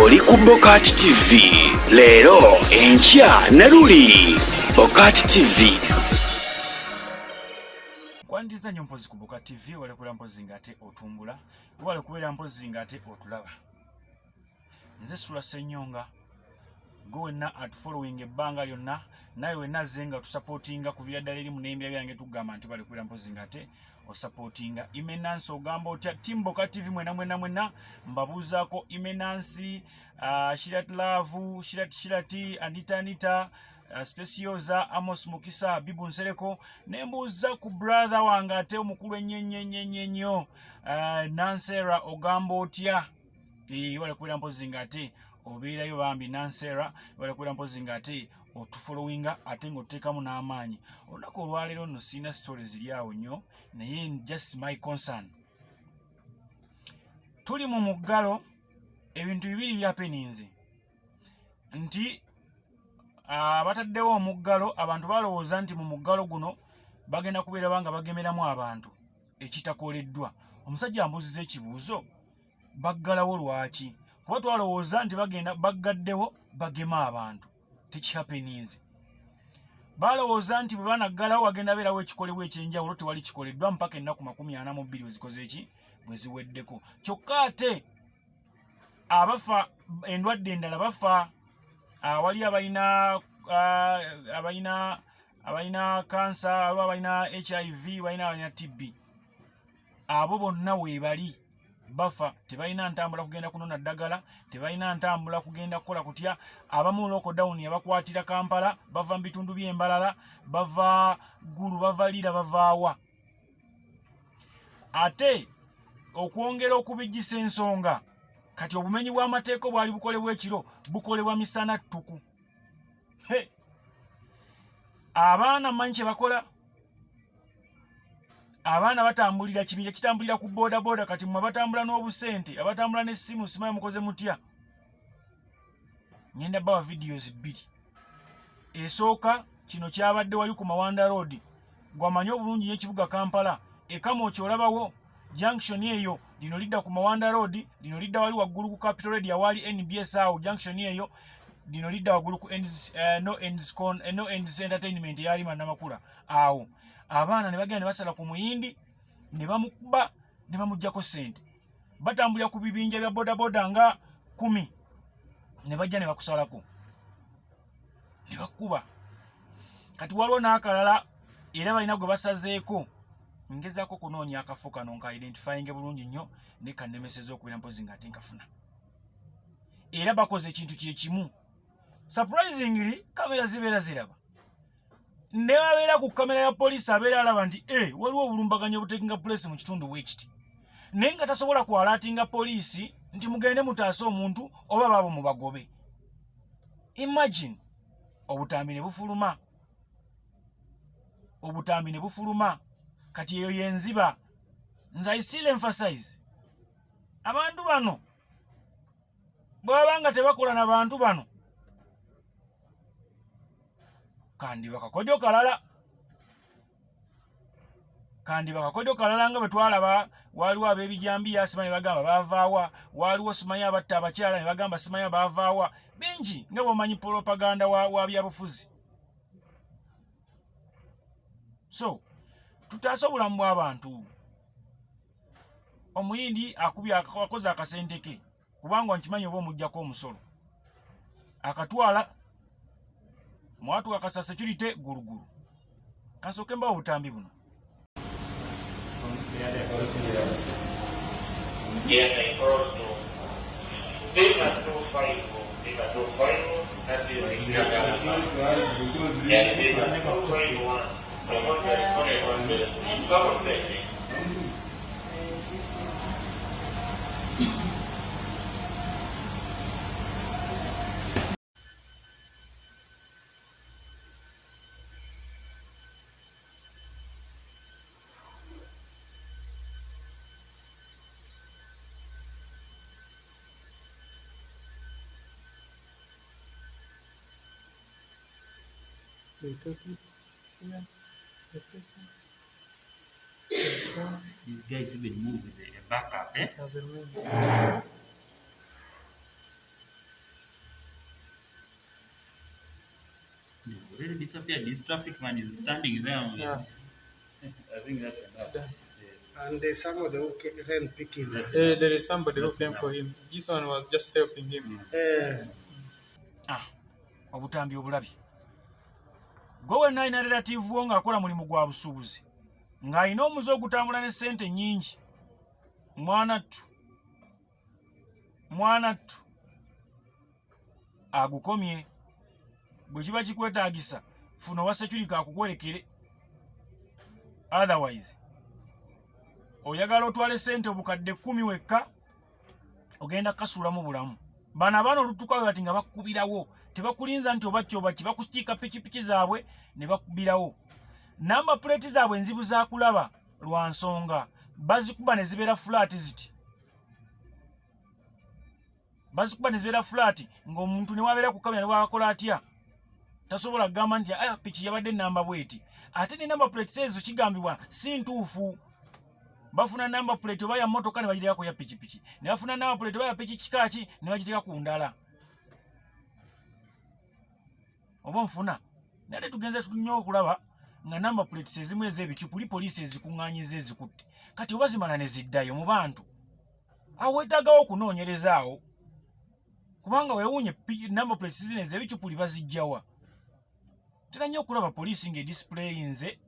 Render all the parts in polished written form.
oli ku BOCAT TV. Leero enkya ne luli BOCAT TV. Kwandiza nnyo mpozi ku BOCAT TV wale kula mpozi ngate otumbula wale kubeera mpozi ngate otulaba. Nze SULA SSENYONGA gonna at following ebbanga lyonna naye wenna zenga tusupportinga ku byaddala eri mu nembya byange tugamba nti bale kubeera mpozi ngate osupportinga Imenansi ogamba otya team BOCAT TV mwena mbabuuzaako Imenansi Shirat Love Shirati Anita Specioza Amos Mukisa Bibu Nsereko nembuuza ku brother wange ate omukulu ennyo Nansera ogamba otya wale kubeera mpozi ngate obeerayo bambi Nansera wale kubeera mpozi ngate otufollowinga ate ng'oteekamu n'amaanyi. Olunaku olwaleero nno sirina stories ziri awo nnyo naye just my concern. Tuli mu muggalo ebintu bibiri byapeninze nti bataddewo omuggalo abantu balowooza nti mu muggalo guno bagenda kubeera banga bagemeramu abantu ekitakoleddwa. Omusajja ambuuziza ekibuuzo baggalawo lwaki? Kuba twalowooza nti bagenda baggaddewo bagema abantu tekihapeninze. Balowooza nti bwe banaggalawo wagenda beerawo ekikolebwa ekyenjawulo tewali kikoleddwa mpaka ennaku 42 wezikoze eki bwe ziweddeko. Kyokka ate abafa endwadde endala bafa wali abalina kansa abo abalina HIV balina TB abo bonna weebali bafa tebalina ntambula kugenda kunona ddagala tebalina ntambula kugenda kukola kutya. Abamu lockdown yabakwatira Kampala bava mu bitundu by'embalala bava Gulu bava Lira bavaawa. Ate okwongera okubijjisa ensonga kati obumenyi bw'amateeka bwali bukolebwa ekiro bukolebwa Misana Tuku. Abaana manyi kye bakola? Abaana batambulira kibinja kitambulira ku boda kati mwe batambula n'obusente abatambula n'essimu simaye mukoze mutya. Ngenda bawa videos 2. Esooka kino kyabadde wali ku Mawanda Road gwamanyi obulungi y'ekibuga Kampala ekamo kyolabawo junction eyo lino lidda ku Mawanda Road lino lidda wali waggulu ku Capital Radio wali NBS awo junction eyo lino lidda waggulu ku no ends entertainment yali Mannamakula awo. Abaana ne bagenda ne basala ku muyindi ne bamukuba ne bamuggyako ssente. Batambulira ku bibinja bya boda nga 10 ne bajja ne bakusalako ne bakuba. Kati waliwo n'akalala era balina gwe basazeeko ngezaako kunoonya akafo kano nka identifying bulungi nnyo ne kannemeseza okubeera mpozi ngate nkafuna. Era bakoze ekintu kye kimu surprisingly kamera zibeera ziraba. Ne babeera ku kamera ya poliisi abeera alaba nti waliwo obulumbaganyo obutekinga place mu kitundu bwekiti naye nga tasobola kwalatinga poliisi nti mugende mutaase omuntu oba baabo mubagobe. Imagine obutambi ne bufuluma kati eyo yenziba. Nze I still emphasize abantu bano bw'abanga tebakola n'abantu bano kandi bakakodyo kalala nga bwe twalaba waliwo ab'ebijambiya simanyi bagamba baavaawa waliwo simanyi abatta abakyala ne bagamba simanyi baavaawa bingi nga bw'omanyi propaganda wa byabufuzi. So tutaase obulamu bw'abantu. Omuyindi akoze akasente ke kubanga nkimanyi oba omuggyako omusolo akatwala mwatu akasa security guruguru kansooke mbawo obutambi buno. These guys even move with a backup, eh? Then disappeared. This traffic man is standing there. Yeah. I think that's enough. Yeah. And there's somebody who came picking him. There is somebody who came for him. This one was just helping him. Obutambi obulabi. Gwe nina relative wo ng'akola mulimu gwa busuubuzi. Ng'alina omuze ogutambula ne ssente nnyingi. Mwana ttu. Agukomye. Bwe kiba kikwetaagisa, funa owa security akukwerekere. Otherwise, oyagala otwale ssente obukadde 10 wekka, ogenda kasuulamu bulamu. Bano abaana olutukayo bati nga bakubirawo. Tebakulinza nti obaki bakusiika pikipiki zaabwe ne bakubirawo. Namba plate zaabwe nzibu za kulaba lwa nsonga. Bazikuba ne zibeera flat ziti. Bazikuba ne zibeera flat ng'omuntu ne wabeera ku kamera ne wakola atya. Tasobola kugamba nti piki yabadde namba bweti. Ate ne namba plate ezo kigambibwa si ntuufu. Bafuna namba plate oba ya motoka ne bagiteekako ya pikipiki. Ne bafuna namba plate oba ya piki kikaaki ne bagiteeka ku ndala. Oba nfuna. Nate tugenze nnyo okulaba nga namba plate ezimu ez'ebicupuli poliisi ezikuŋŋaanyiza ezikutte. Kati oba zimala ne ziddayo mu bantu. Awo weetaagawo okunoonyerezaawo. Kubanga weewuunye namba plate zino ez'ebicupuli baziggyawa. Tera nnyo okulaba poliisi ng'edisplayinze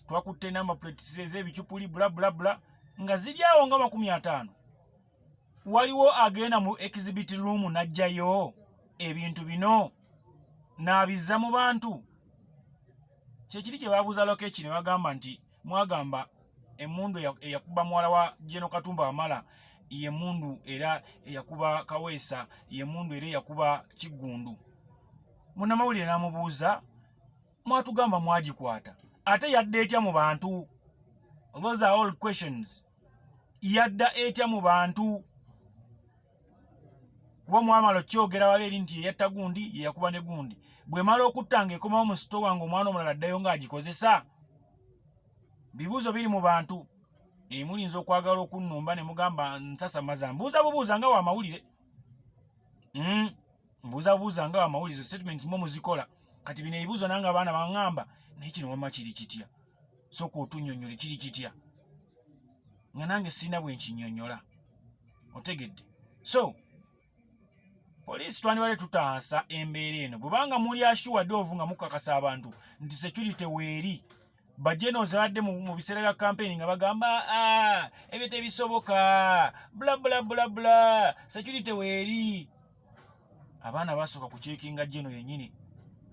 twakutte namba plate ez'ebicupuli bla bla bla nga ziryawo nga 50. Waliwo agenda mu exhibit room n'ajjayo ebintu bino n'abizza mu bantu. Kyekiri kye baabuuza Lokeki ne bagamba nti mwagamba emmundu eyakuba muwala wa Jeno Katumba Wamala ye mundu era eyakuba Kaweesa ye mundu era eyakuba Kiggundu. Munnamawulire n'amubuuza mwatugamba mwagikwata ate yadde etya mu bantu? Those are all questions. Yadda etya mu bantu? Kuba mwamala kyogera wali eri nti yatta gundi ye yakuba ne gundi. Bwe mala okuttanga ekomawo mu sito wange omwana omulala addayo ng'agikozesa. Bibuuzo biri mu bantu. Mulinza okwagala okunnumba ne mugamba nsasamaza. Mbuuza bubuuza nga wa mawulire. Mbuuza bubuuza nga wa mawulire. Statements mwe muzikola. Kati bino ebibuuzo nange abaana baŋŋamba naye kino wamma kiri kitya. Sooka otunnyonnyole kiri kitya. Nga nange sina bwe nkinnyonnyola. Otegedde. So, poliisi twandibadde tutaasa embeera eno. Bwebanga muli assured of nga mukakasa abantu nti security weeri. Bajeno zabadde mu biseera bya campaign nga bagamba ebyo tebisoboka bla bla bla bla security weeri. Abaana basooka ku checkinga Jeno yennyini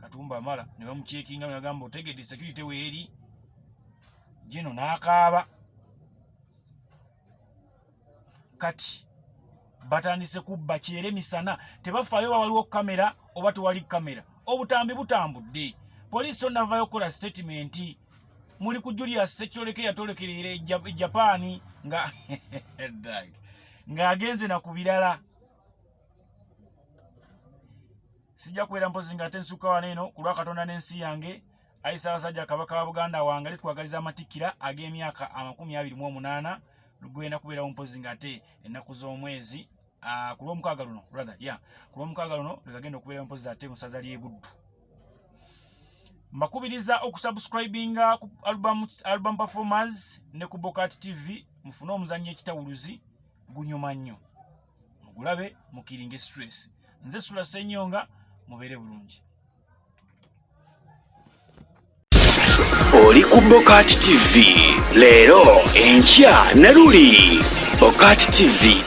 Katumba Wamala ne bamucheckinga ne bagamba otegedde security weeri. Jeno n'akaaba. Kati batandise kubba kyere misana tebafaayo waliwo kamera oba tewali kamera. Obutambi butambudde. Poliisi tonnavayo kola statement. Muli ku Julius Sekyoleke yatolekerera Japan nga agenze na ku birala. Sijja kwera mpozi nga ate nsuka waneno ku lwa Katonda n'ensi yange ayisa abasajja Kabaka wa Buganda wange litwagaliza amatikira ag'emyaka 28 lugenda kubeerawo mpozi nga ate ennaku z'omwezi ku lw'omukaaga luno ku lw'omukaaga luno lekagenda okubeerawo mpozi ate mu ssaza ly'e Buddu. Mbakubiriza okusubscribinga ku album performers ne ku BOCAT TV mufune omuzannyo ekitawuluzi gunyuma nnyo. Mugulabe mukiringe stress. Nze SULA SSENYONGA mubeere bulungi. Oli ku BOCAT TV leero enkya ne luli BOCAT TV.